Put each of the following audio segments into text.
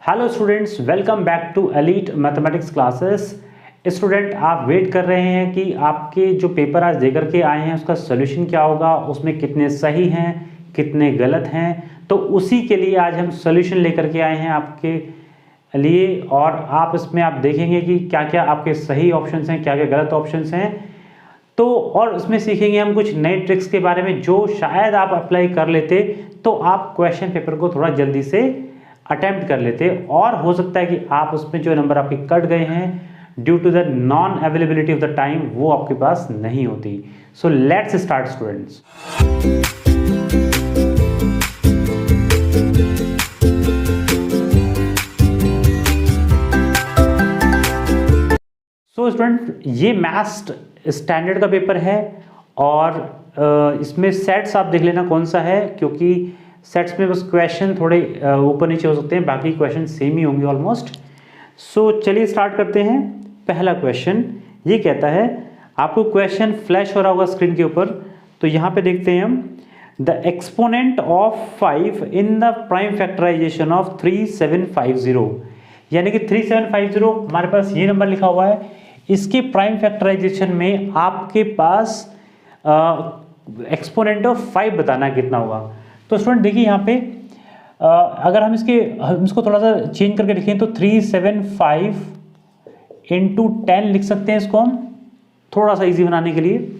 Hello students, welcome back to Elite mathematics classes. Student, आप wait कर रहे हैं कि आपके जो पेपर आज देकर के आए हैं उसका सोल्यूशन क्या होगा, उसमें कितने सही हैं कितने गलत हैं। तो उसी के लिए आज हम सोल्यूशन लेकर के आए हैं आपके लिए, और आप इसमें आप देखेंगे कि क्या क्या आपके सही ऑप्शंस हैं, क्या क्या गलत ऑप्शंस हैं। तो और उसमें सीखेंगे हम कुछ नए ट्रिक्स के बारे में जो शायद आप अप्लाई कर लेते तो आप क्वेश्चन पेपर को थोड़ा जल्दी से अटेम्प्ट कर लेते, और हो सकता है कि आप उसमें जो नंबर आपके कट गए हैं due to the non availability of the time वो आपके पास नहीं होती। So let's start students. So student, ये मैथ्स स्टैंडर्ड का पेपर है और इसमें सेट्स आप देख लेना कौन सा है, क्योंकि सेट्स में बस क्वेश्चन थोड़े ऊपर नीचे हो सकते हैं, बाकी क्वेश्चन सेम ही होंगे ऑलमोस्ट। सो चलिए स्टार्ट करते हैं। पहला क्वेश्चन ये कहता है, आपको क्वेश्चन फ्लैश हो रहा होगा स्क्रीन के ऊपर, तो यहाँ पे देखते हैं हम, the exponent of 5 in the prime factorisation of 3750, यानी कि 3750 हमारे पास ये नंबर लिखा हुआ है, इसके प्राइम फैक्टराइजेशन में आपके पास एक्सपोनेंट ऑफ 5 बताना है कितना होगा। तो स्टूडेंट देखिए यहाँ पे अगर हम इसको थोड़ा सा चेंज करके लिखें तो 375 इंटू 10 लिख सकते हैं इसको हम थोड़ा सा इजी बनाने के लिए,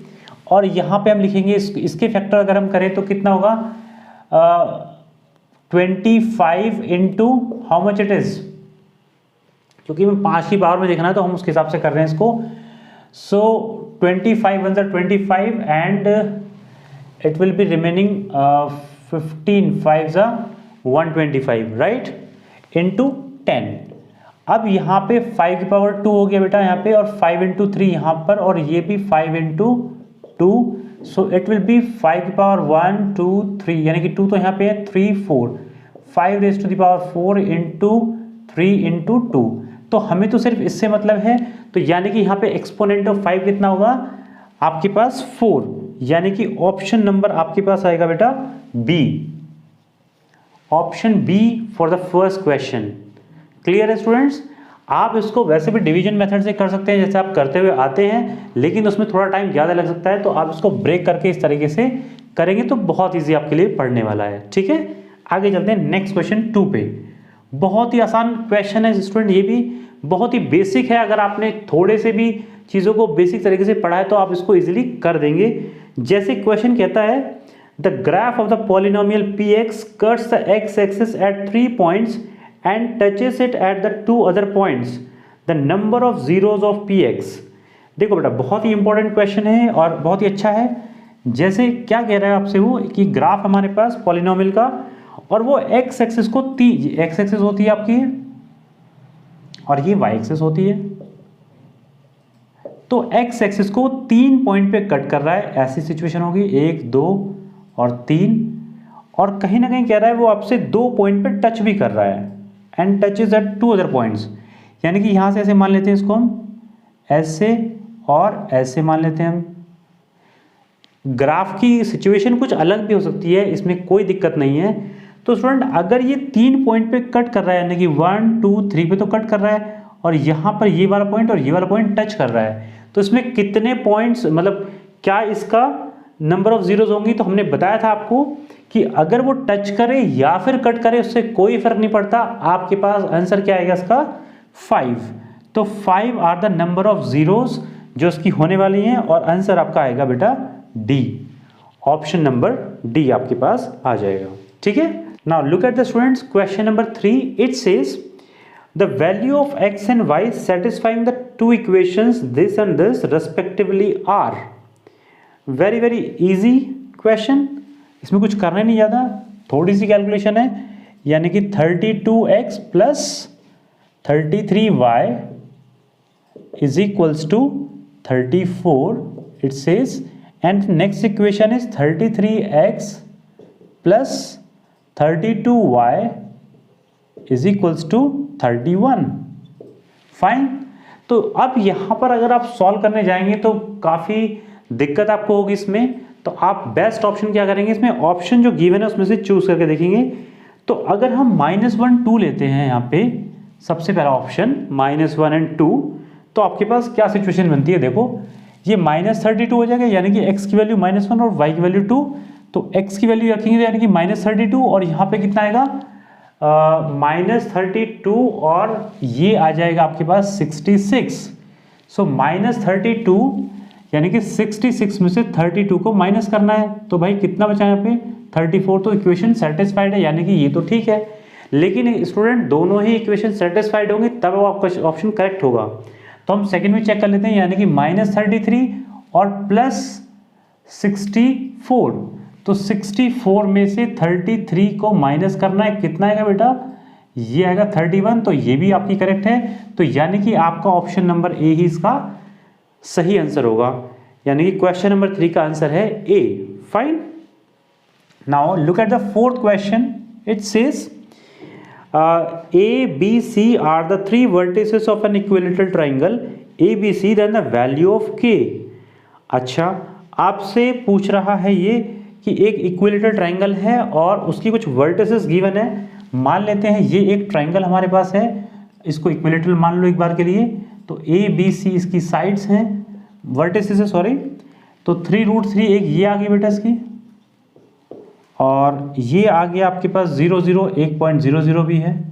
और यहाँ पे हम लिखेंगे इसके फैक्टर अगर हम करें तो कितना होगा 25 into how much it is, क्योंकि हमें 5 की पावर में देखना है तो हम उसके हिसाब से कर रहे हैं इसको। सो 25 one 25 and it will be remaining 15 5 125 right into 10। अब यहाँ पे 5 की पावर 2 हो गया बेटा यहाँ पे, और 5 इंटू 3 यहाँ पर, और ये भी 5 into 2, so it will B 5 की पावर 1 2 3, यानी कि 2 तो यहाँ पे है 3 4, 5 raise to the power 4 into 3 into 2। तो हमें तो सिर्फ इससे मतलब है, तो यानी कि यहाँ पे एक्सपोनेंट ऑफ 5 कितना होगा आपके पास 4, यानी कि ऑप्शन नंबर आपके पास आएगा बेटा B, option B for the first question. Clear है स्टूडेंट्स? आप इसको वैसे भी डिवीजन मेथड से कर सकते हैं जैसे आप करते हुए आते हैं, लेकिन उसमें थोड़ा टाइम ज़्यादा लग सकता है, तो आप इसको ब्रेक करके इस तरीके से करेंगे तो बहुत ईजी आपके लिए पढ़ने वाला है। ठीक है, आगे चलते हैं नेक्स्ट क्वेश्चन 2 पे। बहुत ही आसान क्वेश्चन है स्टूडेंट, ये भी बहुत ही बेसिक है, अगर आपने थोड़े से भी चीज़ों को बेसिक तरीके से पढ़ा है तो आप इसको ईजिली कर देंगे। जैसे क्वेश्चन कहता है, the graph of the polynomial px cuts the x-axis at 3 points and touches it at the 2 other points. The number of zeros of px. देखो बेटा, बहुत ही इंपॉर्टेंट क्वेश्चन है और बहुत ही अच्छा है। जैसे क्या कह रहा है आपसे वो कि ग्राफ हमारे पास पॉलिनोमियल का, और वो x एक्सिस को x एक्सिस होती है आपकी और ये y एक्सिस होती है, तो x एक्सिस को 3 पॉइंट पे कट कर रहा है। ऐसी सिचुएशन होगी 1 2 और 3, और कहीं ना कहीं कह रहा है वो आपसे 2 पॉइंट पे टच भी कर रहा है, and touches at 2 other points, यानी कि यहां से ऐसे मान लेते हैं इसको हम, ऐसे और ऐसे मान लेते हैं हम। ग्राफ की सिचुएशन कुछ अलग भी हो सकती है, इसमें कोई दिक्कत नहीं है। तो स्टूडेंट अगर ये 3 पॉइंट पे कट कर रहा है, यानी कि 1 2 3 पे तो कट कर रहा है, और यहां पर ये वाला पॉइंट और ये वाला पॉइंट टच कर रहा है, तो इसमें कितने पॉइंट्स, मतलब क्या इसका नंबर ऑफ जीरोज होंगी। तो हमने बताया था आपको कि अगर वो टच करे या फिर कट करे उससे कोई फर्क नहीं पड़ता, आपके पास आंसर क्या आएगा इसका 5। तो 5 are the number of zeros जो इसकी होने वाली हैं, और आंसर आपका आएगा बेटा डी, ऑप्शन नंबर डी आपके पास आ जाएगा। ठीक है, now look at the students, question number 3, it says the value of x and y satisfying the two equations this and this respectively are. Very very easy question, इसमें कुछ करना नहीं ज़्यादा, थोड़ी सी कैलकुलेशन है, यानी कि 32x plus 33y is equals to 34 it says, and next equation is 33x plus 32y is equals to 31। Fine. तो अब यहाँ पर अगर आप सॉल्व करने जाएंगे तो काफ़ी दिक्कत आपको होगी इसमें, तो आप बेस्ट ऑप्शन क्या करेंगे, इसमें ऑप्शन जो गिवन है उसमें से चूज करके देखेंगे। तो अगर हम -1 2 लेते हैं यहाँ पे सबसे पहला ऑप्शन -1 और 2, तो आपके पास क्या सिचुएशन बनती है, देखो ये -32 हो जाएगा, यानी कि x की वैल्यू -1 और y की वैल्यू 2, तो x की वैल्यू रखेंगे यानी कि -32 और यहाँ पे कितना आएगा -32 और ये आ जाएगा आपके पास 66। सो -32 यानी कि 66 में से 32 को माइनस करना है, तो भाई कितना बचा यहाँ पे 34। तो इक्वेशन सेटिस्फाइड है, यानी कि ये तो ठीक है। लेकिन स्टूडेंट दोनों ही इक्वेशन सेटिस्फाइड होंगे तब वो आपका ऑप्शन करेक्ट होगा। तो हम सेकंड में चेक कर लेते हैं, यानी कि -33 और +64, तो 64 में से 33 को माइनस करना है, कितना आएगा बेटा, ये आएगा 31। तो ये भी आपकी करेक्ट है, तो यानी कि आपका ऑप्शन नंबर ए ही इसका सही आंसर होगा, यानी कि क्वेश्चन नंबर 3 का आंसर है A. Fine, now look at the fourth question. It says A, B, C are the three vertices of an equilateral triangle ABC, then the value of K। अच्छा, आपसे पूछ रहा है ये कि एक इक्विलेटरल ट्राइंगल है और उसकी कुछ वर्टिसेस गिवन है। मान लेते हैं ये एक ट्राइंगल हमारे पास है, इसको इक्विलेटरल मान लो एक बार के लिए। तो A, B, C इसकी साइड्स हैं, वर्टिसेस है सॉरी। तो 3√3 एक ये आ गई बेटा इसकी, और ये आ गया आपके पास 0 0 1.00 भी है,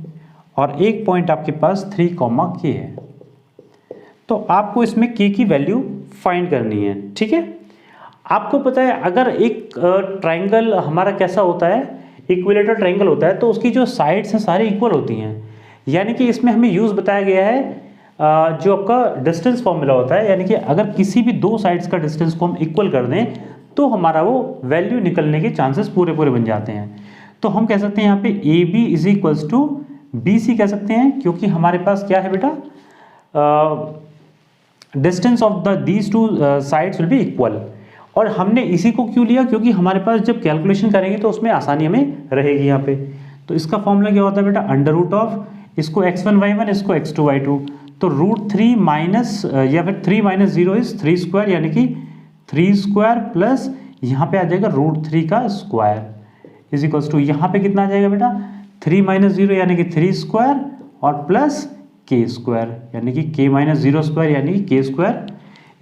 और एक पॉइंट आपके पास 3, K है। तो आपको इसमें K की वैल्यू फाइंड करनी है, ठीक है। आपको पता है अगर एक ट्राइंगल हमारा कैसा होता है, इक्विलेटरल ट्राइंगल होता है, तो उसकी जो साइड्स हैं सारी इक्वल होती हैं, यानी कि इसमें हमें यूज़ बताया गया है जो आपका डिस्टेंस फॉर्मूला होता है, यानी कि अगर किसी भी दो साइड्स का डिस्टेंस को हम इक्वल कर दें तो हमारा वो वैल्यू निकलने के चांसेस पूरे बन जाते हैं। तो हम कह सकते हैं यहाँ पे AB is equals to BC कह सकते हैं, क्योंकि हमारे पास क्या है बेटा, distance of the these two sides will be equal. और हमने इसी को क्यों लिया, क्योंकि हमारे पास जब कैलकुलेशन करेंगे तो उसमें आसानी हमें रहेगी यहाँ पे। तो इसका फॉर्मूला क्या होता है बेटा, √, इसको x1 y1 इसको x2 y2, तो √3 माइनस या फिर 3 - 0 इज 3², यानी कि 3² प्लस यहाँ पे आ जाएगा √3 का स्क्वायर इज इक्वल्स टू, यहाँ पे कितना आ जाएगा बेटा 3 - 0 यानी कि 3² और प्लस k² यानी कि k - 0² यानी कि k²।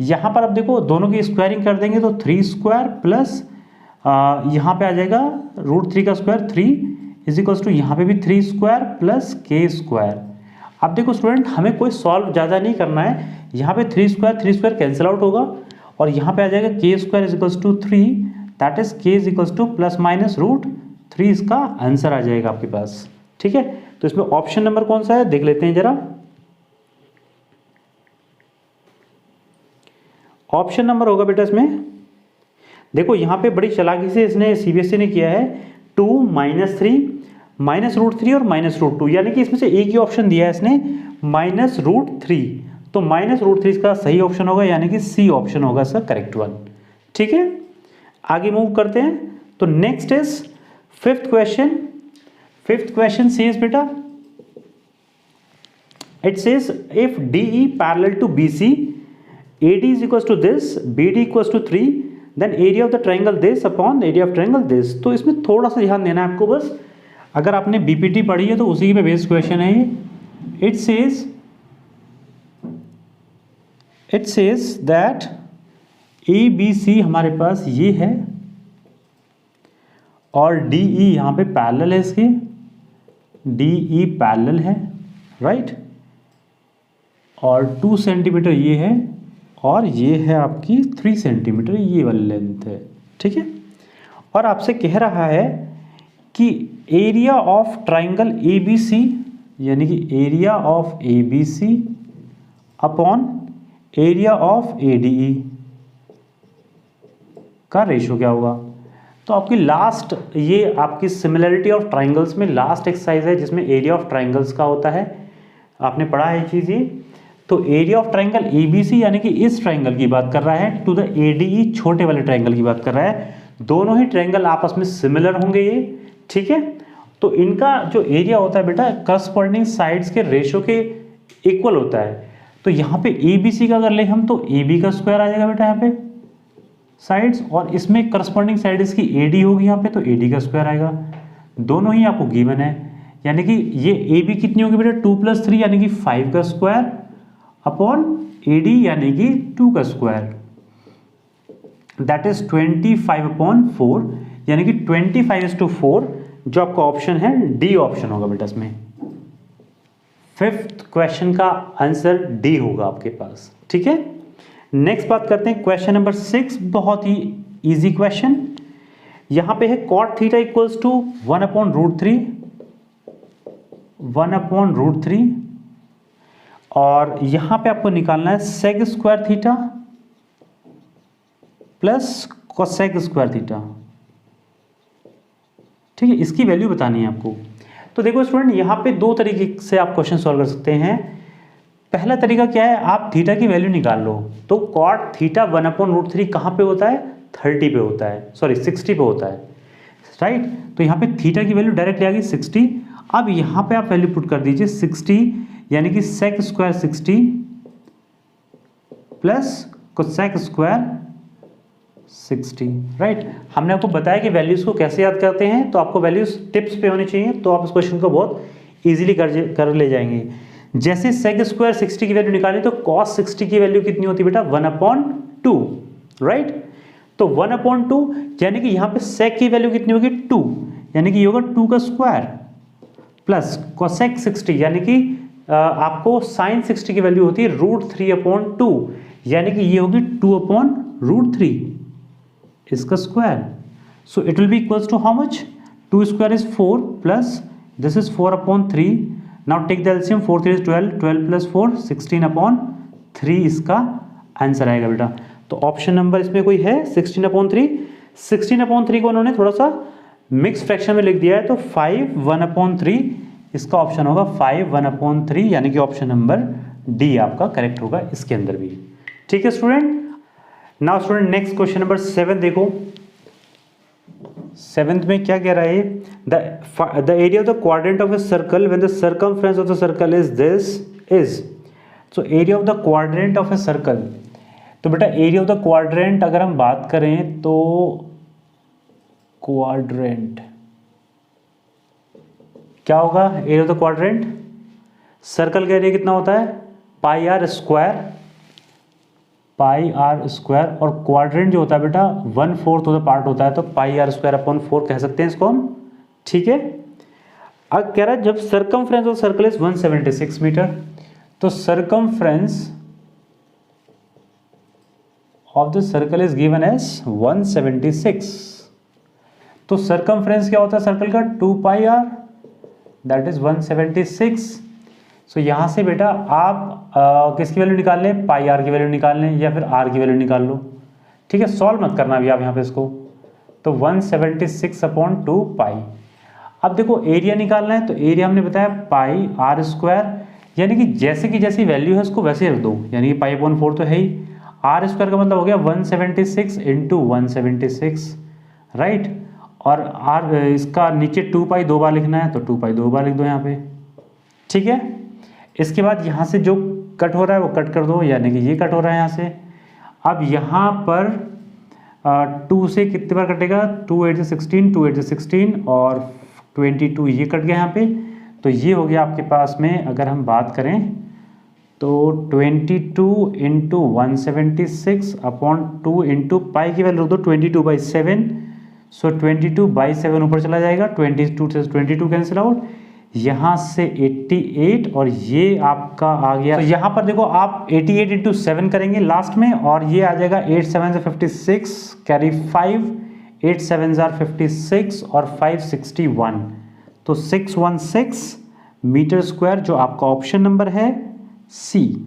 यहाँ पर आप देखो दोनों की स्क्वायरिंग कर देंगे तो 3² प्लस यहाँ पे आ जाएगा √3 का स्क्वायर 3 इज इक्वल्स टू, यहाँ पे भी 3² प्लस k²। अब देखो स्टूडेंट हमें कोई सॉल्व ज़्यादा नहीं करना है, यहाँ पे 3² कैंसिल आउट होगा और यहाँ पे आ जाएगा k² is equals to 3, that is k is equals to ±√3, इसका आंसर आ जाएगा आपके पास, ठीक है। तो इसमें ऑप्शन नंबर कौन सा है देख लेते हैं जरा। ऑप्शन नंबर होगा बेटा इसमें, देखो यहाँ पे बड़ी चालाकी से इसने CBSE ने किया है 2 - 3 -√3 और -√2, यानी कि इसमें से एक ही ऑप्शन दिया है इसने -√3, तो -√3 इसका सही ऑप्शन होगा, यानी कि C ऑप्शन होगा इसका करेक्ट वन, ठीक है। आगे मूव करते हैं, तो next is fifth question says बेटा, it says if DE parallel to BC, AD is equals to this, BD equals to 3, then area of the triangle this upon area of triangle this। तो इसमें थोड़ा सा ध्यान देना है आपको बस, अगर आपने BPT पढ़ी है तो उसी पे बेस्ड क्वेश्चन है ये। इट सेज दैट ABC हमारे पास ये है और DE यहाँ पे पैरेलल है, इसके DE पैरेलल है, राइट, और 2 सेंटीमीटर ये है और ये है आपकी 3 सेंटीमीटर ये वाली लेंथ है, ठीक है। और आपसे कह रहा है कि एरिया ऑफ ट्राइंगल ABC, यानी कि area of ABC upon area of ADE का रेशो क्या होगा। तो आपकी लास्ट, ये आपकी सिमिलरिटी ऑफ ट्राइंगल्स में लास्ट एक्सरसाइज है जिसमें एरिया ऑफ ट्राइंगल्स का होता है, आपने पढ़ा है चीज़ ये। तो एरिया ऑफ ट्राइंगल ABC यानी कि इस ट्राइंगल की बात कर रहा है, टू द ADE छोटे वाले ट्राइंगल की बात कर रहा है। दोनों ही ट्राइंगल आपस में सिमिलर होंगे ये, ठीक है। तो इनका जो एरिया होता है बेटा करस्पॉन्डिंग साइड्स के रेशो के इक्वल होता है। तो यहाँ पे ABC का अगर ले हम तो AB का स्क्वायर आ जाएगा बेटा यहाँ पे साइड्स, और इसमें करस्पॉन्डिंग साइड इसकी AD होगी यहाँ पे, तो AD का स्क्वायर आएगा। दोनों ही आपको गिवन है, यानी कि ये ए बी कितनी होगी बेटा 2 + 3 यानी कि 5 का स्क्वायर अपॉन ए डी यानी कि 2 का स्क्वायर, दैट इज 25/4 यानी कि 25:4 जो आपका ऑप्शन है डी ऑप्शन होगा बेटा इसमें। फिफ्थ क्वेश्चन का आंसर डी होगा आपके पास, ठीक है। नेक्स्ट बात करते हैं क्वेश्चन नंबर 6, बहुत ही इजी क्वेश्चन। यहां पे है cot थीटा इक्वल्स टू 1/√3 1/√3 और यहां पे आपको निकालना है sec square theta plus cosec square theta, ठीक है। इसकी वैल्यू बतानी है आपको। तो देखो स्टूडेंट, यहाँ पे दो तरीके से आप क्वेश्चन सॉल्व कर सकते हैं। पहला तरीका क्या है, आप थीटा की वैल्यू निकाल लो। तो कॉट थीटा 1/√3 कहाँ पे होता है, 30 पे होता है, सॉरी 60 पे होता है, राइट। तो यहाँ पे थीटा की वैल्यू डायरेक्टली आ गई 60। अब यहाँ पे आप वैल्यू पुट कर दीजिए 60 यानी कि sec square 60 plus cosec square 60, right. हमने आपको बताया कि वैल्यूज को कैसे याद करते हैं, तो आपको वैल्यूज टिप्स पे होनी चाहिए, तो आप इस क्वेश्चन को बहुत इजीली कर ले जाएंगे। जैसे सेक स्क्वायर 60 की वैल्यू निकालें तो कॉस 60 की वैल्यू कितनी होती है बेटा 1/2, राइट। तो 1/2 यानी कि यहाँ पे सेक की वैल्यू कितनी होगी 2 यानी कि ये होगा 2 का स्क्वायर प्लस कोसेक 60 यानी कि आपको साइन 60 की वैल्यू होती है √3/2 यानी कि ये होगी 2/√3 इसका square. So it will be equals to how much, 2 square is 4 plus this is 4/3। Now take the LCM, 4 3 is 12, 12 plus 4 16/3 इसका आंसर आएगा बेटा। तो ऑप्शन नंबर इसमें कोई है 16/3। 16/3 को उन्होंने थोड़ा सा मिक्स फ्रैक्शन में लिख दिया है, तो 5 1/3 इसका ऑप्शन होगा 5 1/3 यानी कि ऑप्शन नंबर डी आपका करेक्ट होगा इसके अंदर भी, ठीक है student. Now student next question number 7 देखो। 7th में क्या कह रहा है, the area of the quadrant of a circle when the circumference of the circle is this is, so area of the quadrant of a circle. तो बेटा area of the quadrant अगर हम बात करें तो क्वाड्रेंट क्या होगा, area of the quadrant, circle का एरिया कितना होता है πr स्क्वायर और क्वाड्रेंट जो होता है बेटा 1/4 ऑफ द पार्ट होता है, तो πr²/4 कह सकते हैं इसको हम, ठीक है। अब कह रहा है जब circumference of circle is 176 metre, तो circumference of the circle is given as 176। तो सर्कमफ्रेंस क्या होता है सर्कल का 2πr दैट इज 176। सो यहाँ से बेटा आप किसकी वैल्यू निकाल लें, πr की वैल्यू निकाल लें या फिर r की वैल्यू निकाल लो, ठीक है। सॉल्व मत करना अभी आप यहाँ पे इसको, तो 176/2π। अब देखो एरिया निकालना है, तो एरिया हमने बताया πr², यानी कि जैसी वैल्यू है उसको वैसे रख दो, यानी कि π/4 तो है ही, r² का मतलब हो गया 176 × 176, राइट। और r इसका नीचे 2π 2 बार लिखना है, तो 2π 2 बार लिख दो यहाँ पे, ठीक है। इसके बाद यहाँ से जो कट हो रहा है वो कट कर दो, यानी कि ये कट हो रहा है यहाँ से। अब यहाँ पर 2 से कितने बार कटेगा, 2 8 से 16, 2 8 से 16 और 22 ये कट गया यहाँ पे, तो ये हो गया आपके पास में। अगर हम बात करें तो 22 × 176/2 × पाई की वैल्यू दो 22/7, सो 22/7 ऊपर चला जाएगा, 22 से 22 कैंसिल आउट, यहाँ से 88 और ये आपका आ गया। तो यहाँ पर देखो आप 88 × 7 करेंगे लास्ट में, और ये आ जाएगा 8 7 56 कैरी 5, 8 7 56 और 5 61, तो 616 मीटर स्क्वायर जो आपका ऑप्शन नंबर है सी,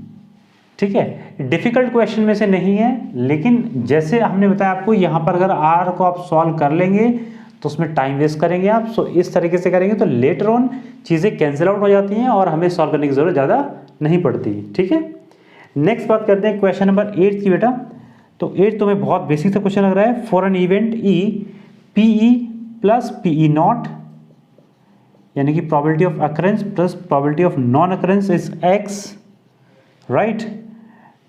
ठीक है। डिफिकल्ट क्वेश्चन में से नहीं है, लेकिन जैसे हमने बताया आपको यहाँ पर अगर आर को आप सॉल्व कर लेंगे तो उसमें टाइम वेस्ट करेंगे आप, सो इस तरीके से करेंगे तो लेटर ऑन चीज़ें कैंसिल आउट हो जाती हैं और हमें सॉल्व करने की जरूरत ज़्यादा नहीं पड़ती, ठीक है। नेक्स्ट बात करते हैं क्वेश्चन नंबर 8 की बेटा। तो 8 तो हमें बहुत बेसिक सा क्वेश्चन लग रहा है। For an event E PE plus PE0 यानी कि probability of occurrence plus probability of non occurrence is x, right.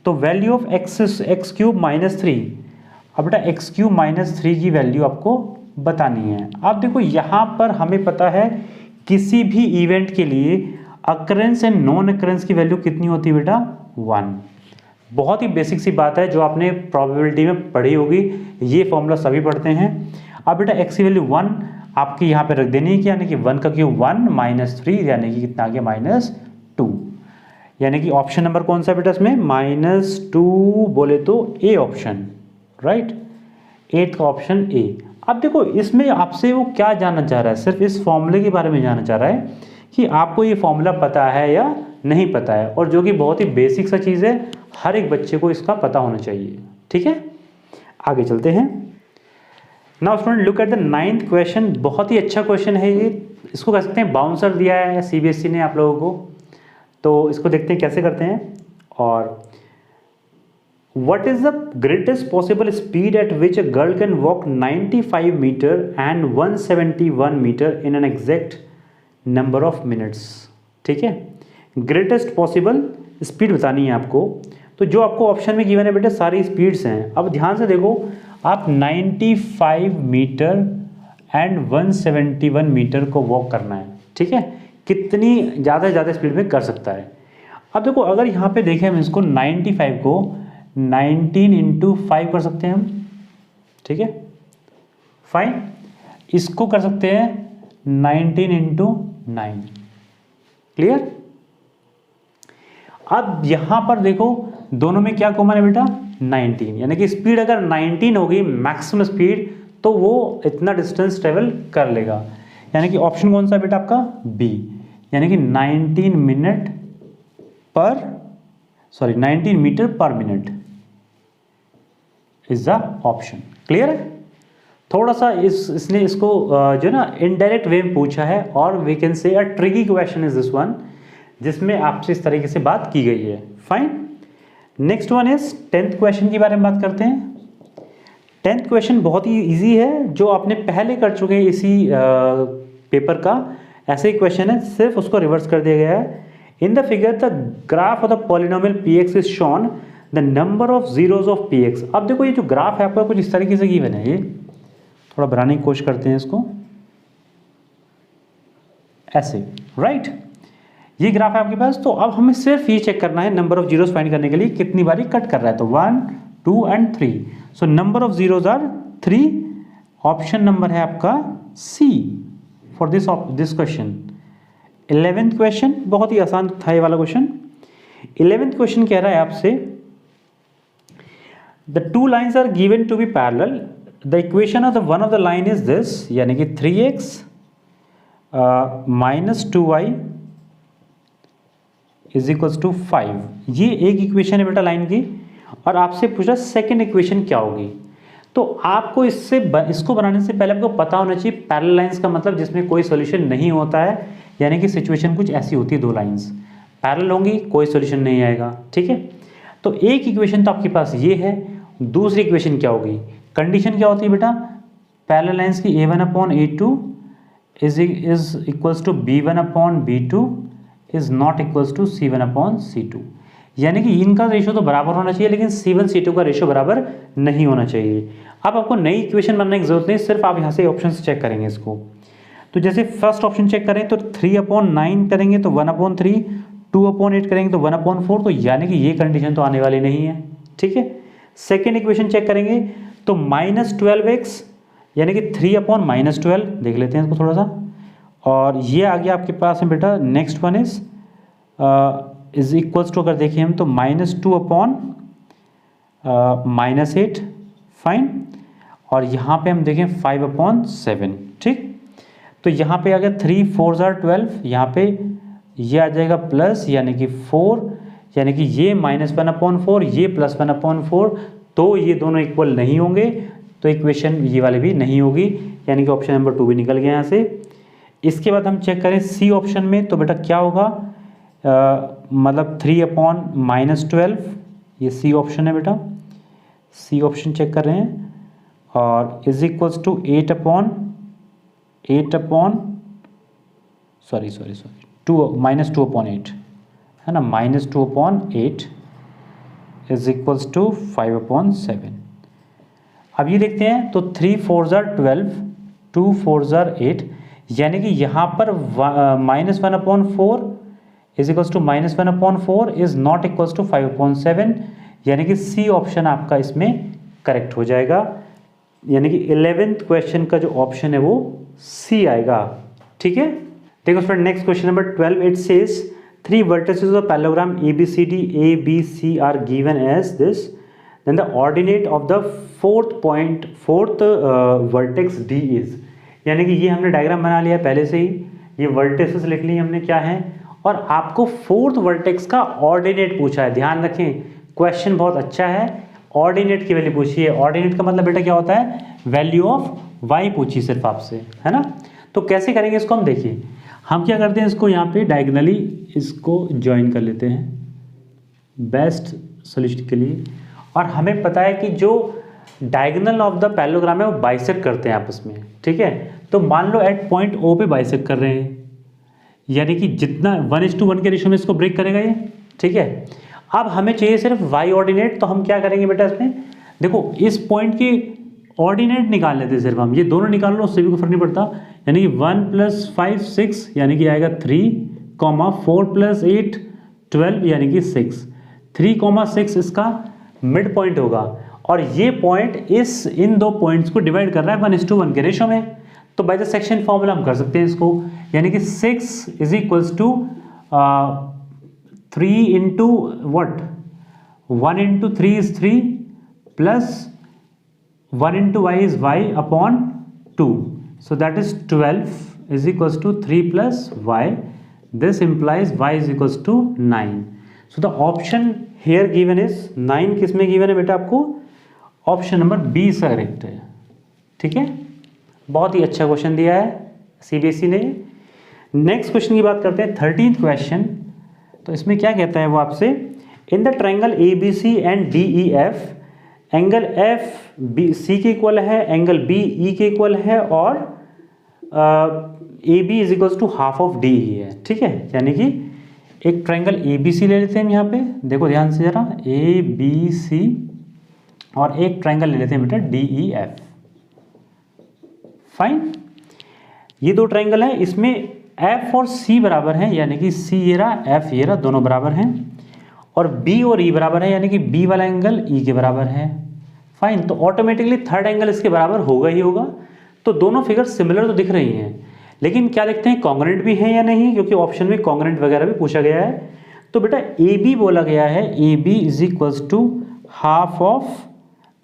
तो वैल्यू ऑफ x3 -3। अब बेटा x3 -3 की वैल्यू आपको बतानी है। अब देखो यहाँ पर हमें पता है किसी भी इवेंट के लिए अकरेंस एंड नॉन अकरेंस की वैल्यू कितनी होती है बेटा, 1। बहुत ही बेसिक सी बात है जो आपने प्रोबेबिलिटी में पढ़ी होगी, ये फॉर्मूला सभी पढ़ते हैं। अब बेटा एक्स की वैल्यू 1 आपकी यहाँ पे रख देनी है कि यानी कि 1 का क्यूब 1 माइनस 3 यानी कि कितना आ गया -2, यानी कि ऑप्शन नंबर कौन सा बेटा इसमें -2 बोले तो ए ऑप्शन, राइट, 8 का ऑप्शन ए। अब देखो इसमें आपसे वो क्या जानना चाह रहा है, सिर्फ इस फॉर्मूले के बारे में जानना चाह रहा है कि आपको ये फॉर्मूला पता है या नहीं पता है, और जो कि बहुत ही बेसिक सा चीज़ है, हर एक बच्चे को इसका पता होना चाहिए। ठीक है, आगे चलते हैं। Now student look at the 9th question. बहुत ही अच्छा क्वेश्चन है ये, इसको कह सकते हैं बाउंसर दिया है सीबीएसई ने आप लोगों को, तो इसको देखते हैं कैसे करते हैं। और What is the greatest possible speed at which a girl can walk 95 meter and 171 meter in an exact number of minutes? ठीक है, ग्रेटेस्ट पॉसिबल स्पीड बतानी है आपको। तो जो आपको ऑप्शन में गिवन है बेटा सारी स्पीड्स हैं। अब ध्यान से देखो, आप 95 मीटर एंड 171 मीटर को वॉक करना है। ठीक है, कितनी ज़्यादा से ज़्यादा स्पीड में कर सकता है। अब देखो अगर यहाँ पे देखें हम इसको 95 को 19 इंटू 5 कर सकते हैं हम। ठीक है, फाइन। इसको कर सकते हैं 19 इंटू 9। क्लियर। अब यहां पर देखो दोनों में क्या कॉमन है बेटा, 19, यानी कि स्पीड अगर 19 होगी मैक्सिमम स्पीड तो वो इतना डिस्टेंस ट्रेवल कर लेगा, यानी कि ऑप्शन कौन सा बेटा आपका, बी, यानी कि 19 metre per minute is the option. Clear है। थोड़ा सा इसने इसको जो ना इनडायरेक्ट वे में पूछा है, और we can say a tricky question is this one, जिसमें आपसे इस तरीके से बात की गई है। Fine. Next one is 10th question के बारे में बात करते हैं। 10th क्वेश्चन बहुत ही इजी है, जो आपने पहले कर चुके हैं इसी पेपर का, ऐसे ही क्वेश्चन है, सिर्फ उसको रिवर्स कर दिया गया है। In the figure the graph of the polynomial px is shown the number of zeros of px। अब देखो ये जो ग्राफ है आपका कुछ इस तरीके से गिवन है, ये थोड़ा बनाने की कोशिश करते हैं इसको, ऐसे, राइट। ये ग्राफ है आपके पास। तो अब हमें सिर्फ ये चेक करना है नंबर ऑफ जीरोज फाइंड करने के लिए कितनी बारी कट कर रहा है, तो 1 2 and 3। So number of zeros are 3। Option number है आपका C for this question. 11th question बहुत ही आसान था ये वाला क्वेश्चन। 11th क्वेश्चन कह रहा है आपसे the two lines are given to be parallel, the equation of the one of the line is this, यानी कि 3x minus 2y is equals to 5। ये एक इक्वेशन है बेटा लाइन की, और आपसे पूछा सेकेंड इक्वेशन क्या होगी। तो आपको इसको बनाने से पहले आपको पता होना चाहिए पैरेलल लाइंस का मतलब जिसमें कोई सॉल्यूशन नहीं होता है, यानी कि सिचुएशन कुछ ऐसी होती है, दो लाइंस पैरेलल होंगी कोई सॉल्यूशन नहीं आएगा। ठीक है, तो एक इक्वेशन तो आपके पास ये है। दूसरी इक्वेशन क्या होगी, कंडीशन क्या होती है बेटा, पैरेलल लाइंस की a1/a2 is equals to b1/b2 is not equals to c1/c2, यानी कि इनका रेशियो तो बराबर होना चाहिए, लेकिन c1 c2 का रेशियो बराबर नहीं होना चाहिए। अब आपको नई इक्वेशन बनाने की जरूरत नहीं, सिर्फ आप यहाँ से ऑप्शन से चेक करेंगे इसको। तो जैसे फर्स्ट ऑप्शन चेक करें तो 3/9 करेंगे तो 1/3, 2/8 करेंगे तो 1/4, तो यानी कि ये कंडीशन तो आने वाली नहीं है। ठीक है, सेकेंड इक्वेशन चेक करेंगे तो -12x, यानी कि 3/-12, देख लेते हैं इसको थोड़ा सा, और ये आ गया आपके पास है बेटा। Next one is equals to, अगर देखें हम तो -2/-8, फाइन। और यहाँ पे हम देखें 5/7। ठीक, तो यहाँ पे आ गया 3 4 12, यहाँ पे ये आ जाएगा प्लस, यानी कि 4, यानी कि ये -1/4, ये +1/4, तो ये दोनों इक्वल नहीं होंगे, तो इक्वेशन ये वाले भी नहीं होगी, यानी कि ऑप्शन नंबर 2 भी निकल गया यहाँ से। इसके बाद हम चेक करें सी ऑप्शन में, तो बेटा क्या होगा, मतलब 3/-12, ये सी ऑप्शन है बेटा, सी ऑप्शन चेक कर रहे हैं, और इज इक्वल्स टू 2/8 है ना, -2/8 इज इक्वल्स टू 5/7। अब ये देखते हैं तो 3 4 12, 2 4 जार 8, यानी कि यहाँ पर -1/4 is equals to -1/4 is not equals to 5/7, यानी कि सी ऑप्शन आपका इसमें करेक्ट हो जाएगा। यानी कि 11th क्वेश्चन का जो ऑप्शन है वो सी आएगा। ठीक है, देखो friend next question number 12, it says 3 vertices of parallelogram ABCD ABC are given as this, then the ordinate of the fourth vertex D is, यानी कि ये हमने डायग्राम बना लिया पहले से ही, ये वर्टेक्सेस लिख ली हमने क्या है, और आपको फोर्थ वर्टेक्स का ऑर्डिनेट पूछा है। ध्यान रखें क्वेश्चन बहुत अच्छा है, ऑर्डिनेट की वैल्यू पूछी है। ऑर्डिनेट का मतलब बेटा क्या होता है, वैल्यू ऑफ वाई पूछी सिर्फ आपसे, है ना। तो कैसे करेंगे इसको हम देखिए, हम क्या करते हैं इसको यहाँ पे डायगनली इसको ज्वाइन कर लेते हैं बेस्ट सोल्यूशन के लिए, और हमें पता है कि जो डायगोनल ऑफ द पैरेललोग्राम है वो बाइसेक्ट करते हैं आपस में। ठीक है, तो मान लो एट पॉइंट ओ पे बाइसेक्ट कर रहे हैं, यानी कि जितना 1:1 के रेशियो में इसको ब्रेक करेगा ये। ठीक है, अब हमें चाहिए सिर्फ वाई ऑर्डिनेट, तो हम क्या करेंगे बेटा इसमें, देखो इस पॉइंट की ऑर्डिनेट निकाल लेते हैं सिर्फ हम, ये दोनों निकाल लो उससे भी कोई फर्क नहीं पड़ता। यानी कि 1 + 5 6, यानी कि आएगा 3, 4 + 8 12, यानी कि 6। 3, 6 इसका मिड पॉइंट होगा, और ये पॉइंट इन दो पॉइंट्स को डिवाइड कर रहा है 1:1 के रेशो में। तो बाय द सेक्शन फॉर्मूला हम कर सकते हैं इसको, यानी कि 6 is equals to 3 into what 1 into 3 is 3 plus 1 into y is y upon 2, so that is 12 is equals to 3 plus y. This implies y is equals to 9. So the option here given is 9। किस में given है बेटा आपको, option number B इसका correct है। ठीक है, बहुत ही अच्छा क्वेश्चन दिया है सीबीएसई ने। नेक्स्ट क्वेश्चन की बात करते हैं 13th क्वेश्चन। तो इसमें क्या कहता है वो आपसे, in the triangle ABC and DEF angle F B C के इक्वल है, एंगल बी ई के इक्वल है, और A B is equals to half of D E है। ठीक है, यानी कि एक ट्रायंगल ए बी सी ले लेते हैं हम यहाँ पे, देखो ध्यान से जरा, ए बी सी, और एक ट्रायंगल ले लेते हैं बेटा डी ई एफ। फाइन, ये दो ट्रायंगल है, इसमें एफ और सी बराबर हैं, यानी कि सी ये रहा, एफ ये रहा, दोनों बराबर हैं, और बी और ई बराबर है, यानी कि बी वाला एंगल ई के बराबर है। फाइन, तो ऑटोमेटिकली थर्ड एंगल इसके बराबर होगा ही होगा। तो दोनों फिगर सिमिलर तो दिख रही हैं, लेकिन क्या देखते हैं कॉन्ग्रुएंट भी है या नहीं, क्योंकि ऑप्शन में कॉन्ग्रुएंट वगैरह भी पूछा गया है। तो बेटा ए बी बोला गया है, A B is equals to half of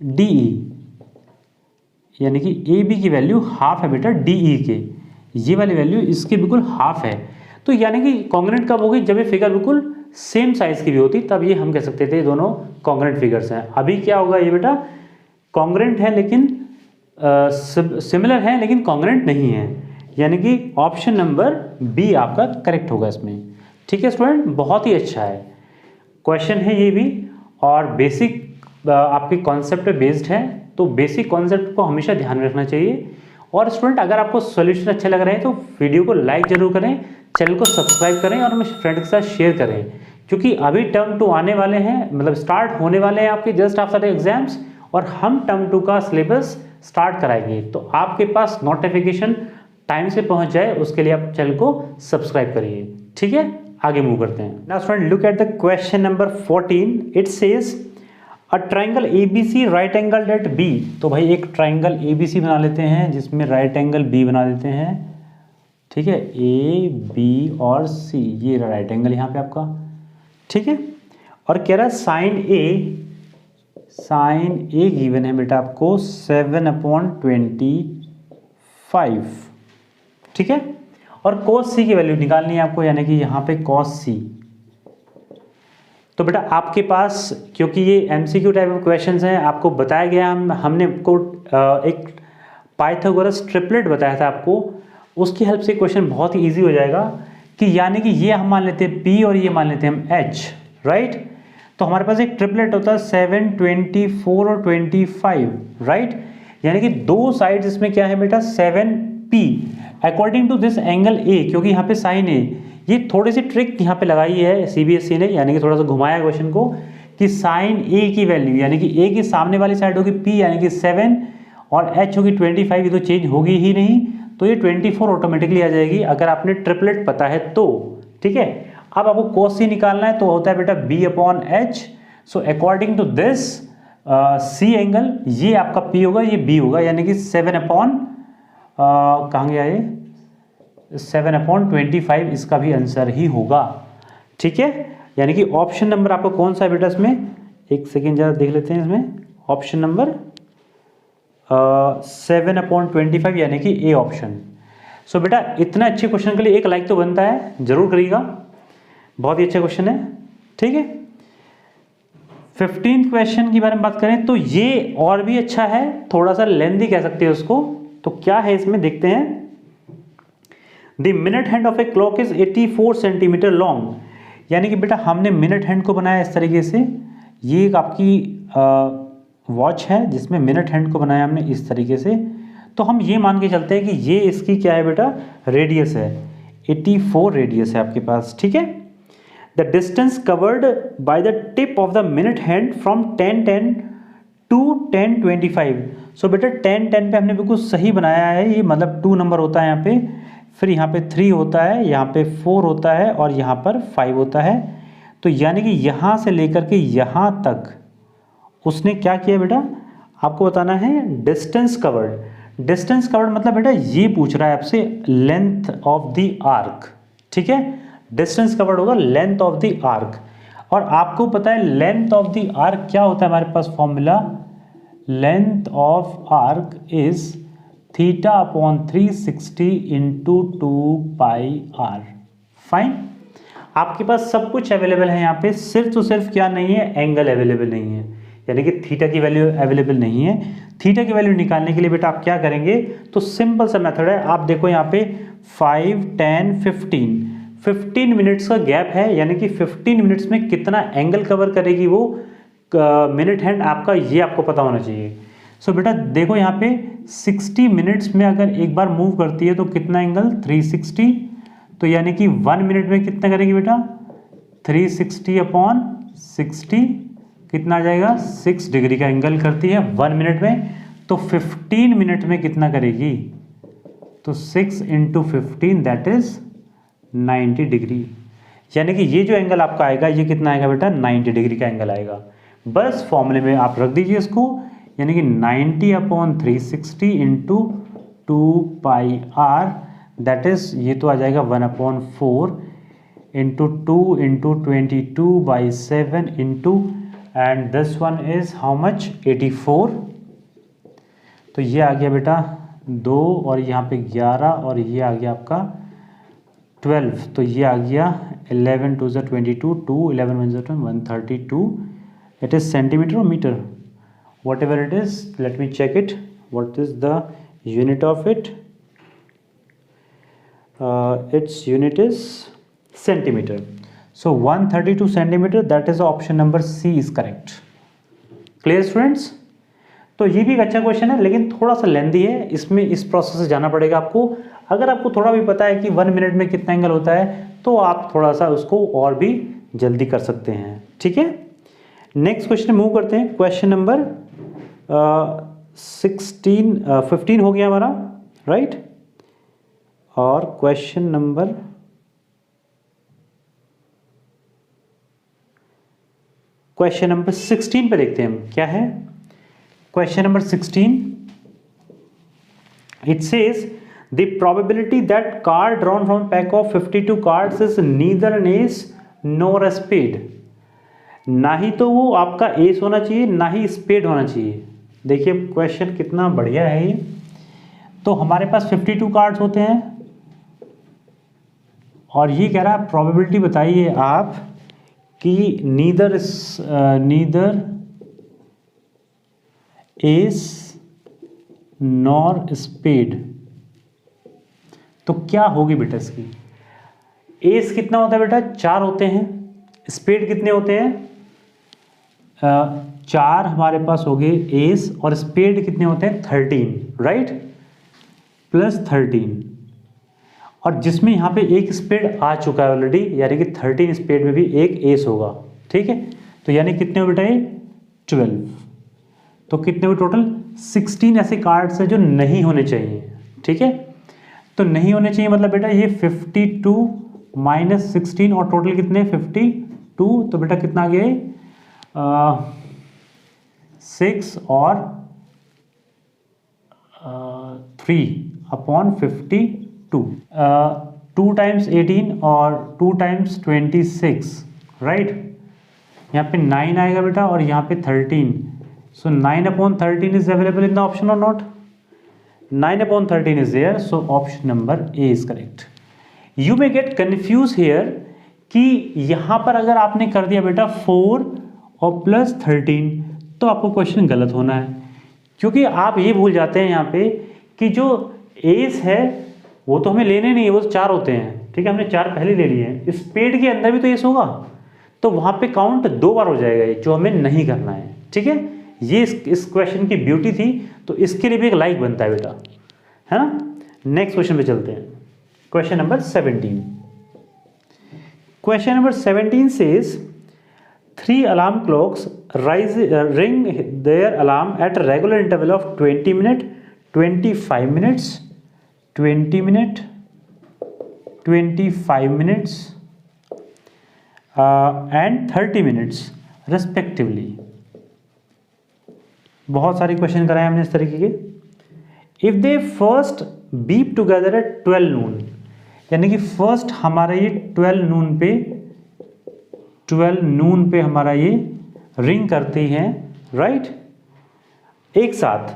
D E, यानी कि ए बी की वैल्यू हाफ है बेटा डी ई के, ये वाली वैल्यू इसकी बिल्कुल हाफ है। तो यानी कि कॉन्ग्रुएंट कब होगी, जब ये फिगर बिल्कुल सेम साइज की भी होती, तब ये हम कह सकते थे दोनों कॉन्ग्रुएंट फिगर्स हैं। अभी क्या होगा, ये बेटा कॉन्ग्रुएंट है लेकिन सिमिलर है लेकिन कॉन्ग्रुएंट नहीं है, यानी कि ऑप्शन नंबर बी आपका करेक्ट होगा इसमें। ठीक है स्टूडेंट, बहुत ही अच्छा है क्वेश्चन है ये भी, और बेसिक आपके कॉन्सेप्ट पे बेस्ड है, तो बेसिक कॉन्सेप्ट को हमेशा ध्यान में रखना चाहिए। और स्टूडेंट अगर आपको सॉल्यूशन अच्छे लग रहे हैं तो वीडियो को लाइक जरूर करें, चैनल को सब्सक्राइब करें, और अपने फ्रेंड के साथ शेयर करें, क्योंकि अभी टर्म 2 आने वाले हैं, मतलब स्टार्ट होने वाले हैं आपके जस्ट आफ्टर एग्जाम्स, और हम टर्म 2 का सिलेबस स्टार्ट कराएंगे। तो आपके पास नोटिफिकेशन टाइम से पहुंच जाए उसके लिए आप चैनल को सब्सक्राइब करिए। ठीक है, आगे मूव करते हैं। Now student look at the question number 14। It says a triangle ABC right angle at B। तो भाई एक ट्राइंगल ABC बना लेते हैं जिसमें राइट एंगल B बना देते हैं। ठीक है, A B और C, ये राइट एंगल यहाँ पे आपका। ठीक है, और कह रहा है साइन A गिवन है बेटा आपको 7/25। ठीक है, और cos C की वैल्यू निकालनी है आपको, यानी कि यहाँ पे cos C। तो बेटा आपके पास, क्योंकि ये MCQ टाइप ऑफ क्वेश्चंस हैं, आपको बताया गया, हमने आपको एक पाइथागोरस ट्रिपलेट बताया था आपको, उसकी हेल्प से क्वेश्चन बहुत ही ईजी हो जाएगा। कि यानी कि ये हम मान लेते हैं P और ये मान लेते हैं हम H, राइट। तो हमारे पास एक ट्रिपलेट होता है 7, 24 और 25, राइट। यानी कि दो साइड्स इसमें क्या है बेटा 7P according to this angle A, क्योंकि यहाँ पे साइन A, ये थोड़ी सी ट्रिक यहाँ पे लगाई है CBSE ने, यानी कि थोड़ा सा घुमाया क्वेश्चन को, कि साइन A की वैल्यू, यानी कि A की सामने वाली साइड होगी P, यानी कि 7, और h होगी 25, ये तो चेंज होगी ही नहीं, तो ये 24 ऑटोमेटिकली आ जाएगी अगर आपने ट्रिपलेट पता है तो। ठीक है, अब आपको cos c निकालना है तो होता है बेटा b/h। So according to this c angle, ये आपका p होगा, ये b होगा, यानी कि 7/, कहाँ गया ये, 7/25 इसका भी आंसर ही होगा। ठीक है, यानी कि ऑप्शन नंबर आपको कौन सा है बेटा इसमें, एक सेकेंड जरा देख लेते हैं इसमें, ऑप्शन नंबर 7/25 यानी कि ए ऑप्शन। सो बेटा इतना अच्छे क्वेश्चन के लिए एक लाइक तो बनता है, जरूर करिएगा, बहुत ही अच्छा क्वेश्चन है। ठीक है, 15th क्वेश्चन की बारे में बात करें तो ये और भी अच्छा है, थोड़ा सा लेंथी कह सकते हैं उसको। तो क्या है इसमें देखते हैं, the minute hand of a clock is 84 centimetre long, यानी कि बेटा हमने मिनट हैंड को बनाया इस तरीके से, ये एक आपकी वॉच है जिसमें मिनट हैंड को बनाया हमने इस तरीके से, तो हम ये मान के चलते हैं कि ये इसकी क्या है बेटा, रेडियस है, 84 रेडियस है आपके पास। ठीक है, the distance covered by the tip of the minute hand from 10:10 to 10:25। So बेटा 10:10 पे हमने बिल्कुल सही बनाया है, ये मतलब 2 नंबर होता है यहाँ पे, फिर यहाँ पे 3 होता है, यहाँ पे 4 होता है और यहाँ पर 5 होता है। तो यानी कि यहाँ से लेकर के यहाँ तक उसने क्या किया बेटा, आपको बताना है डिस्टेंस कवर्ड। डिस्टेंस कवर्ड मतलब बेटा ये पूछ रहा है आपसे लेंथ ऑफ द आर्क। ठीक है, डिस्टेंस कवर्ड होगा लेंथ ऑफ द आर्क, और आपको पता है लेंथ ऑफ द आर्क क्या होता है, हमारे पास formula, length of arc is θ/360 into 2πr। Fine, आपके पास सब कुछ अवेलेबल है यहाँ पे, सिर्फ तो सिर्फ क्या नहीं है, एंगल अवेलेबल नहीं है, यानी कि थीटा की वैल्यू अवेलेबल नहीं है। थीटा की वैल्यू निकालने के लिए बेटा आप क्या करेंगे, तो सिंपल सा मेथड है, आप देखो यहाँ पे 5, 10, 15 मिनट्स का गैप है, यानी कि 15 मिनट्स में कितना एंगल कवर करेगी वो मिनट हैंड आपका, ये आपको पता होना चाहिए। सो बेटा देखो यहाँ पे 60 मिनट्स में अगर एक बार मूव करती है तो कितना एंगल, 360, तो यानी कि 1 मिनट में कितना करेगी बेटा, 360/60 कितना आ जाएगा, 6 डिग्री का एंगल करती है 1 मिनट में। तो 15 मिनट में कितना करेगी, तो 6 × 15 दैट इज 90 डिग्री, यानी कि ये जो एंगल आपका आएगा ये कितना आएगा बेटा, 90 डिग्री का एंगल आएगा। बस फॉर्मूले में आप रख दीजिए इसको, यानी कि 90/360 इंटू 2πr दैट इज, ये तो आ जाएगा 1/4 into 2 into 22/7 into, and this one is how much, 84। तो ये आ गया बेटा 2 और यहाँ पे 11 और ये आ गया आपका 12, तो ये आ गया 11 2 22, 2 11 1 132, इट इज सेंटीमीटर और metre, whatever it is, let me check it, what is the unit of it, its unit is centimeter. So 132 centimeter, that is option number C is correct. Clear students? तो ये भी एक अच्छा question है लेकिन थोड़ा सा लेंदी है, इसमें इस प्रोसेस से जाना पड़ेगा आपको। अगर आपको थोड़ा भी पता है कि 1 मिनट में कितना एंगल होता है तो आप थोड़ा सा उसको और भी जल्दी कर सकते हैं। ठीक है, नेक्स्ट क्वेश्चन मूव करते हैं। क्वेश्चन नंबर 15 हो गया हमारा, राइट। और क्वेश्चन नंबर क्वेश्चन नंबर 16 पे देखते हैं हम क्या है। Question number 16, it says the probability that card drawn from pack of 52 cards is neither an ace nor a spade. ना ही तो वो आपका एस होना चाहिए ना ही स्पेड होना चाहिए। देखिए क्वेश्चन कितना बढ़िया है ये। तो हमारे पास 52 कार्ड्स होते हैं और ये कह रहा है प्रोबेबिलिटी बताइए आप कि नीदर एस नॉर स्पेड, तो क्या होगी बेटा इसकी। एस कितना होता है बेटा, 4 होते हैं। स्पेड कितने होते हैं, 4 हमारे पास हो गए एस, और स्पेड कितने होते हैं 13, राइट, प्लस 13, और जिसमें यहाँ पे एक स्पेड आ चुका है ऑलरेडी, यानी कि 13 स्पेड में भी एक एस होगा। ठीक है, तो यानी कितने हो बेटा ये 12, तो कितने हुए टोटल 16 ऐसे कार्ड्स हैं जो नहीं होने चाहिए, ठीक है। तो नहीं होने चाहिए मतलब बेटा ये 52 माइनस 16 और टोटल कितने 52, तो बेटा कितना आ गया 6 और 3/52, 2 टाइम्स 18 और 2 टाइम्स 26, राइट। यहाँ पे 9 आएगा बेटा और यहाँ पे 13, सो 9/13 is available in the option और not? 9/13 is there, so option number A is correct. You may get confused here कि यहाँ पर अगर आपने कर दिया बेटा 4 और प्लस 13 तो आपको क्वेश्चन गलत होना है, क्योंकि आप ये भूल जाते हैं यहाँ पे कि जो एस है वो तो हमें लेने नहीं है, वो तो 4 होते हैं, ठीक है, हमने 4 पहले ले लिए हैं। स्पेड के अंदर भी तो एस होगा, तो वहाँ पे काउंट 2 बार हो जाएगा, ये जो हमें नहीं करना है, ठीक है। ये इस क्वेश्चन की ब्यूटी थी, तो इसके लिए भी एक लाइक बनता है बेटा, है ना। नेक्स्ट क्वेश्चन पे चलते हैं, question number 17। Question number 17 says 3 alarm clocks ring their alarm at a regular interval of 20 minutes, 25 minutes, 20 minutes, 25 minutes and 30 minutes respectively। बहुत सारे क्वेश्चन कराए हमने इस तरीके के। If they first beep together at 12 नून, यानी कि फर्स्ट हमारा ये 12 नून पे हमारा ये रिंग करती हैं, राइट, एक साथ।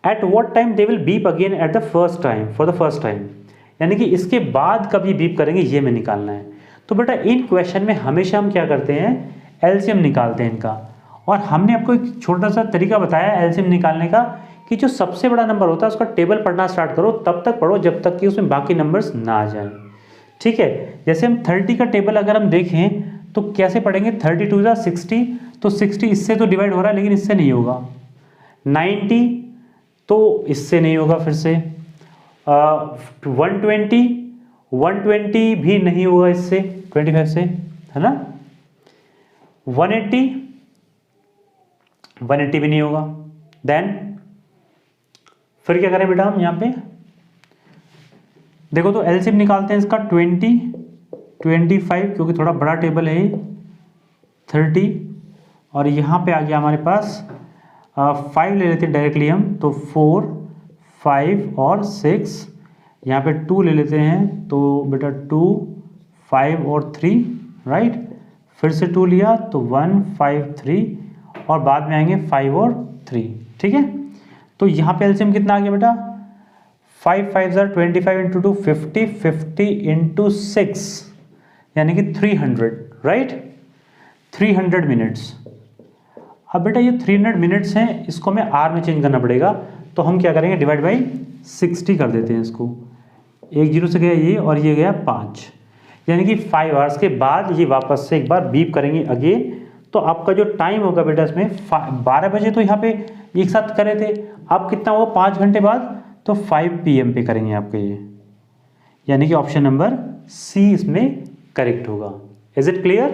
At what time they will beep again at the first time, for the first time, यानी कि इसके बाद कब ये बीप करेंगे ये हमें निकालना है। तो बेटा इन क्वेश्चन में हमेशा हम क्या करते हैं, एलसीएम निकालते हैं इनका। और हमने आपको एक छोटा सा तरीका बताया एलसीएम निकालने का कि जो सबसे बड़ा नंबर होता है उसका टेबल पढ़ना स्टार्ट करो, तब तक पढ़ो जब तक कि उसमें बाकी नंबर्स ना आ जाए, ठीक है। जैसे हम 30 का टेबल अगर हम देखें तो कैसे पढ़ेंगे, 32 × 60, तो 60 इससे तो डिवाइड हो रहा है लेकिन इससे नहीं होगा, 90 तो इससे नहीं होगा, फिर से 120 भी नहीं होगा इससे, 25 से, है ना। 180 भी नहीं होगा। देन फिर क्या करें बेटा हम यहाँ पे देखो, तो एलसीएम निकालते हैं इसका 20, 25 क्योंकि थोड़ा बड़ा टेबल है, 30 और यहाँ पे आ गया हमारे पास 5 ले लेते हैं डायरेक्टली हम, तो 4, 5 और 6, यहाँ पे 2 ले लेते हैं, तो बेटा 2, 5 और 3, राइट। फिर से 2 लिया तो 1, 5, 3 और बाद में आएंगे 5 और 3, ठीक है। तो यहाँ पे एलसीएम कितना आ गया बेटा, 5 5 = 25 × 2 50, 50 × 6 यानी कि 300, राइट, 300 मिनट्स। अब बेटा ये 300 मिनट्स हैं, इसको हमें आर में चेंज करना पड़ेगा, तो हम क्या करेंगे, डिवाइड बाई 60 कर देते हैं इसको। 1 0 से गया ये और ये गया 5, यानी कि 5 आवर्स के बाद ये वापस से एक बार बीप करेंगे अगेन। तो आपका जो टाइम होगा बेटा इसमें 12 बजे तो यहाँ पे एक साथ करे थे, अब कितना हुआ 5 घंटे बाद, तो 5 PM पे करेंगे आपके ये, यानी कि ऑप्शन नंबर सी इसमें करेक्ट होगा। Is it clear?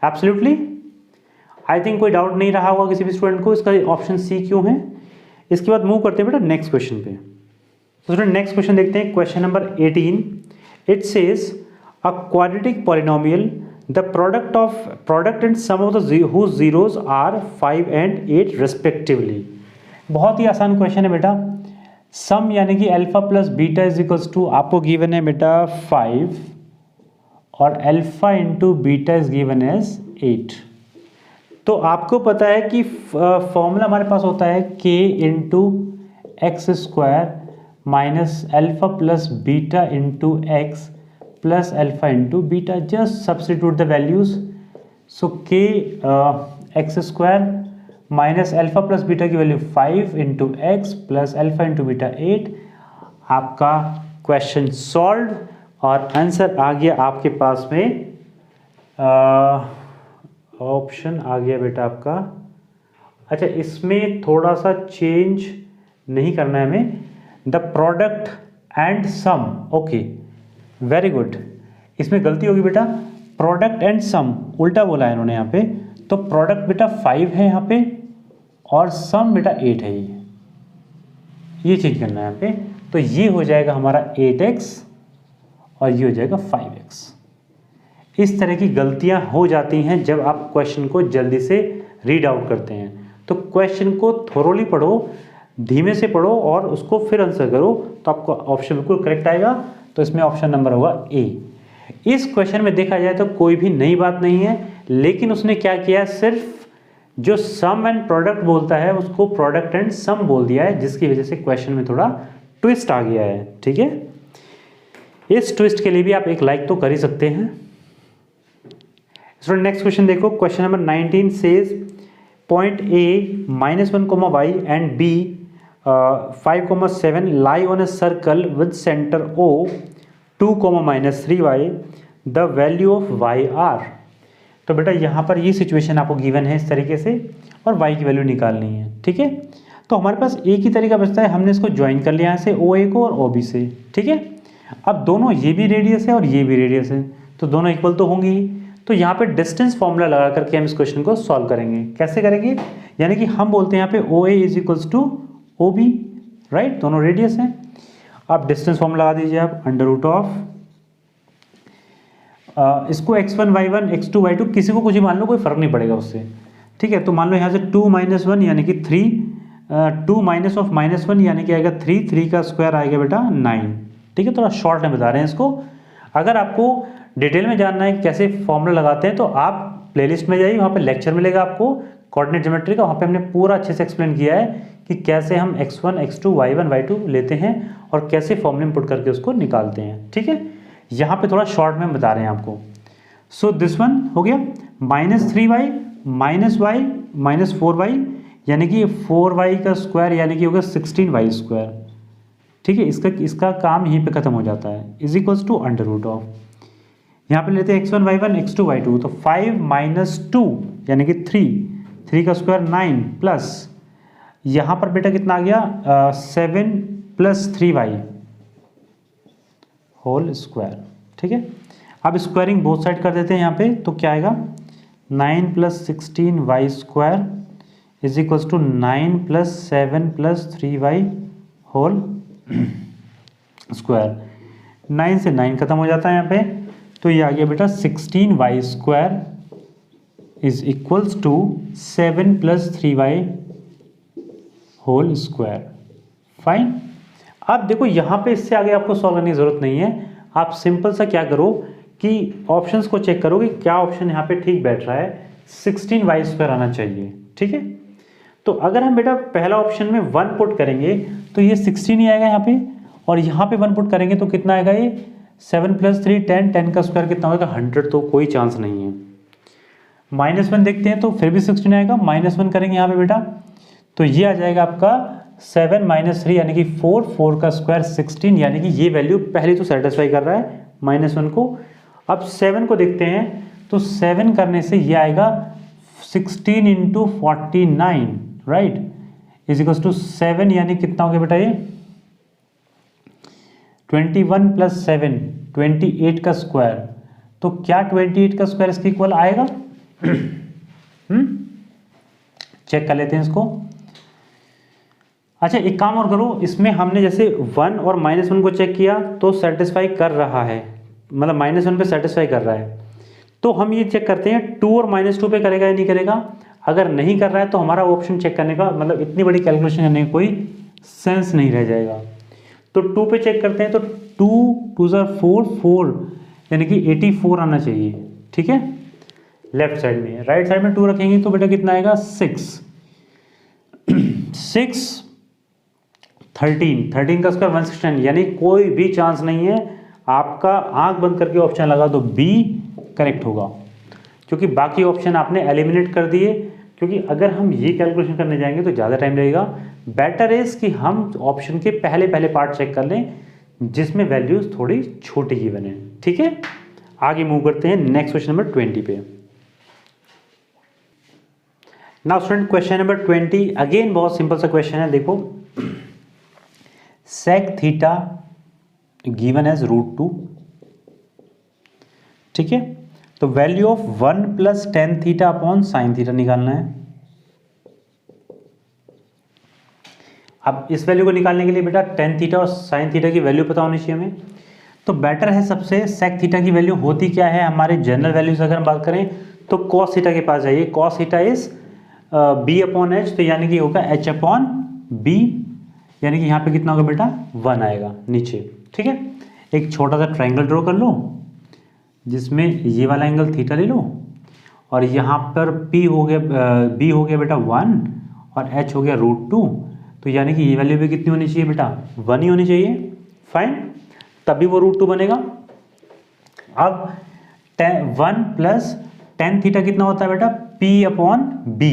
Absolutely, I think कोई डाउट नहीं रहा होगा किसी भी स्टूडेंट को इसका ऑप्शन सी क्यों है। इसके बाद मूव करते हैं बेटा नेक्स्ट क्वेश्चन पे। तो स्टूडेंट नेक्स्ट क्वेश्चन देखते हैं, question number 18। It says a quadratic polynomial the product and sum of the whose zeros are 5 and 8 respectively। बहुत ही आसान क्वेश्चन है बेटा। सम यानी कि alpha plus beta is equals to, आपको गिवन है बेटा 5 और alpha into beta is given as 8। तो आपको पता है कि फॉर्मूला हमारे पास होता है k into x square minus alpha plus beta into x plus alpha into beta. Just substitute the values. So k x square minus alpha plus beta की value 5 into x plus alpha into beta 8। आपका question solve और answer आ गया आपके पास में, option आ गया बेटा आपका। अच्छा, इसमें थोड़ा सा चेंज नहीं करना है हमें, the product and sum. Okay, very good. इसमें गलती होगी बेटा, प्रोडक्ट एंड सम उल्टा बोला है इन्होंने यहाँ पे। तो प्रोडक्ट बेटा 5 है यहाँ पे और सम बेटा 8 है, ये चीज करना है यहाँ पे। तो ये हो जाएगा हमारा 8x और ये हो जाएगा 5x। इस तरह की गलतियां हो जाती हैं जब आप क्वेश्चन को जल्दी से रीड आउट करते हैं। तो क्वेश्चन को थोरोली पढ़ो, धीमे से पढ़ो और उसको फिर आंसर करो, तो आपको ऑप्शन बिल्कुल करेक्ट आएगा। तो इसमें ऑप्शन नंबर होगा ए। इस क्वेश्चन में देखा जाए तो कोई भी नई बात नहीं है, लेकिन उसने क्या किया है, सिर्फ जो सम एंड प्रोडक्ट बोलता है उसको प्रोडक्ट एंड सम बोल दिया है, जिसकी वजह से क्वेश्चन में थोड़ा ट्विस्ट आ गया है। ठीक है, इस ट्विस्ट के लिए भी आप एक लाइक तो कर ही सकते हैं। स्टूडेंट नेक्स्ट क्वेश्चन देखो, question number 19 says point A -1, y and b 5, 7 lie on a circle with center O 2, -3y, the value of y r। तो बेटा यहाँ पर ये सिचुएशन आपको गिवन है इस तरीके से और y की वैल्यू निकालनी है। ठीक है, तो हमारे पास एक ही तरीका बचता है, हमने इसको ज्वाइन कर लिया यहाँ से OA को और OB से। ठीक है, अब दोनों ये भी रेडियस है और ये भी रेडियस है, तो दोनों इक्वल तो होंगे ही। तो यहाँ पे डिस्टेंस फॉर्मूला लगा करके हम इस क्वेश्चन को सॉल्व करेंगे। कैसे करेंगे, यानी कि हम बोलते हैं यहाँ पे OA is equals to OB, right, दोनों रेडियस हैं। आप डिस्टेंस फॉर्मूला लगा दीजिए आप, अंडर रूट ऑफ इसको x1 y1 x2 y2 किसी को कुछ ही मान लो, कोई फर्क नहीं पड़ेगा उससे। ठीक है, तो मान लो यहाँ से 2 - 1 यानी कि 3, 2 माइनस ऑफ -1 यानी कि आएगा 3, 3 का स्क्वायर आएगा बेटा 9। ठीक है, थोड़ा शॉर्ट में बता रहे हैं इसको। अगर आपको डिटेल में जानना है कैसे फॉर्मूला लगाते हैं तो आप प्लेलिस्ट में जाइए, वहाँ पे लेक्चर मिलेगा आपको कोऑर्डिनेट ज्योमेट्री का। वहाँ पे हमने पूरा अच्छे से एक्सप्लेन किया है कि कैसे हम x1 x2 y1 y2 लेते हैं और कैसे फॉर्मूले में पुट करके उसको निकालते हैं। ठीक है, यहाँ पे थोड़ा शॉर्ट में बता रहे हैं आपको। सो दिस वन हो गया -3y -y -4y यानी कि 4y का स्क्वायर यानी कि होगा 16y स्क्वायर। ठीक है, इसका काम यहीं पे खत्म हो जाता है, is equals to under root of, यहाँ पे लेते हैं x1 y1 x2 y2, तो 5 - 2 यानी कि 3 का स्क्वायर 9 प्लस यहाँ पर बेटा कितना आ गया 7 + 3y होल स्क्वायर। ठीक है, अब स्क्वायरिंग बोथ साइड कर देते हैं यहाँ पे, तो क्या आएगा 9 + 16y square is equals to 9 + 7 + 3y whole square. 9 से 9 खत्म हो जाता है यहाँ पे, तो ये आ गया बेटा 16y square is equals to 7 + 3y whole square. Fine, अब देखो यहाँ पे इससे आगे आपको सॉल्व करने की जरूरत नहीं है। आप सिंपल सा क्या करो कि ऑप्शंस को चेक करो कि क्या ऑप्शन यहाँ पे ठीक बैठ रहा है। 16y स्क्वायर आना चाहिए। ठीक है, तो अगर हम बेटा पहला ऑप्शन में 1 पुट करेंगे तो ये 16 ही आएगा यहाँ पे, और यहाँ पे 1 पुट करेंगे तो कितना आएगा, ये 7 + 3 10, 10 का स्क्वायर कितना होगा 100, तो कोई चांस नहीं है। -1 देखते हैं तो फिर भी 16 आएगा, -1 करेंगे यहाँ पे बेटा तो ये आ जाएगा आपका 7 - 3 यानी कि 4 का स्क्वायर 16, यानी कि ये वैल्यू पहले तो सेटिस्फाई कर रहा है -1 को। अब 7 को देखते हैं तो 7 करने से ये आएगा 16 × 49, राइट, इज इक्वल्स टू 7 यानी कितना हो गया बेटा ये 21 + 7 28 का स्क्वायर। तो क्या 28 का स्क्वायर इसके इक्वल आएगा चेक कर लेते हैं इसको। अच्छा, एक काम और करो, इसमें हमने जैसे 1 और -1 को चेक किया तो सेटिस्फाई कर रहा है, मतलब -1 पे सेटिस्फाई कर रहा है, तो हम ये चेक करते हैं 2 और -2 पे करेगा या नहीं करेगा। अगर नहीं कर रहा है तो हमारा ऑप्शन चेक करने का मतलब इतनी बड़ी कैलकुलेशन करने का कोई सेंस नहीं रह जाएगा। तो 2 पे चेक करते हैं तो 2 × 2 = 4 यानी कि 84 आना चाहिए। ठीक है, लेफ्ट साइड में, राइट साइड में 2 रखेंगे तो बेटा कितना आएगा 6 13 का स्क्वायर 116, यानी कोई भी चांस नहीं है। आपका आंख बंद करके ऑप्शन लगा तो बी करेक्ट होगा, क्योंकि बाकी ऑप्शन आपने एलिमिनेट कर दिए। क्योंकि अगर हम ये कैलकुलेशन करने जाएंगे तो ज़्यादा टाइम लगेगा। बेटर इज कि हम ऑप्शन के पहले पार्ट चेक कर लें जिसमें वैल्यूज थोड़ी छोटी ही बने। ठीक है, आगे मूव करते हैं नेक्स्ट क्वेश्चन नंबर 20 पे। Now student question number 20 again बहुत सिंपल सा क्वेश्चन है। देखो, sec थीटा गिवन एज √2। ठीक है, तो value of 1 + tan theta upon sin theta निकालना है। अब इस वैल्यू को निकालने के लिए बेटा टेन थीटा और साइन थीटा की वैल्यू पता होनी चाहिए हमें। तो बेटर है सबसे सेक थीटा की वैल्यू होती क्या है, हमारे जनरल वैल्यूज अगर हम बात करें तो कॉस थीटा के पास जाइए। Cos theta is b upon h, तो यानी कि होगा एच अपॉन बी, यानी कि यहाँ पे कितना होगा बेटा 1 आएगा नीचे। ठीक है, एक छोटा सा ट्राइंगल ड्रॉ कर लो जिसमें ये वाला एंगल थीटा ले लो और यहाँ पर P हो गया B हो गया बेटा 1 और H हो गया √2, तो यानी कि ये वैल्यू भी कितनी होनी चाहिए बेटा 1 ही होनी चाहिए। फाइन, तभी वो √2 बनेगा। अब 1 प्लस टेन थीटा कितना होता है बेटा P अपॉन B,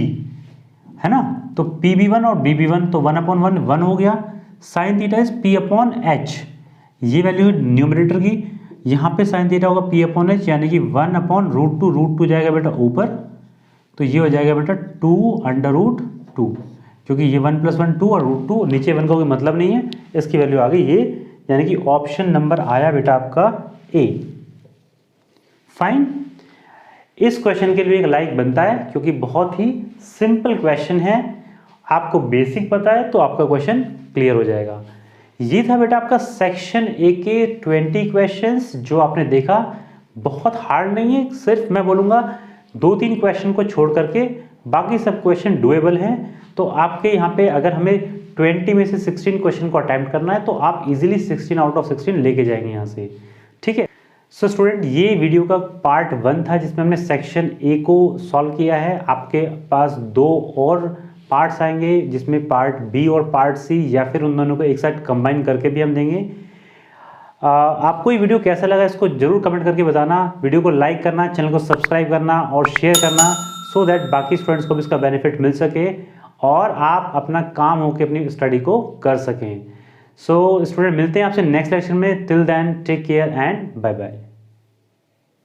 है ना, तो PB1 और BB1, तो 1 अपॉन 1 1 हो गया। Sine theta is P upon H, ये वैल्यू न्यूमरेटर की, यहाँ पे साइन थीटा होगा P अपॉन H, यानी कि 1 अपॉन √2 जाएगा बेटा ऊपर, तो ये हो जाएगा बेटा 2√2, क्योंकि ये 1 + 1 2 और √2 नीचे 1 का कोई मतलब नहीं है, इसकी वैल्यू आ गई ये, यानी कि ऑप्शन नंबर आया बेटा आपका ए। फाइन, इस क्वेश्चन के लिए एक लाइक बनता है क्योंकि बहुत ही सिंपल क्वेश्चन है, आपको बेसिक पता है तो आपका क्वेश्चन क्लियर हो जाएगा। ये था बेटा आपका सेक्शन ए के 20 क्वेश्चंस जो आपने देखा, बहुत हार्ड नहीं है, सिर्फ मैं बोलूँगा 2-3 क्वेश्चन को छोड़ करके बाकी सब क्वेश्चन डुएबल हैं। तो आपके यहाँ पे अगर हमें 20 में से 16 क्वेश्चन को अटेम्प्ट करना है तो आप इजीली 16 आउट ऑफ 16 लेके जाएंगे यहाँ से। ठीक है, सो स्टूडेंट ये वीडियो का पार्ट 1 था जिसमें हमने सेक्शन ए को सॉल्व किया है। आपके पास 2 और पार्ट्स आएंगे जिसमें पार्ट बी और पार्ट सी, या फिर उन दोनों को एक साथ कंबाइन करके भी हम देंगे। आपको ये वीडियो कैसा लगा इसको जरूर कमेंट करके बताना, वीडियो को लाइक करना, चैनल को सब्सक्राइब करना और शेयर करना, सो दैट बाकी स्टूडेंट्स को भी इसका बेनिफिट मिल सके और आप अपना काम होकर अपनी स्टडी को कर सकें। सो स्टूडेंट मिलते हैं आपसे नेक्स्ट लेक्चर में, till then take care and bye bye.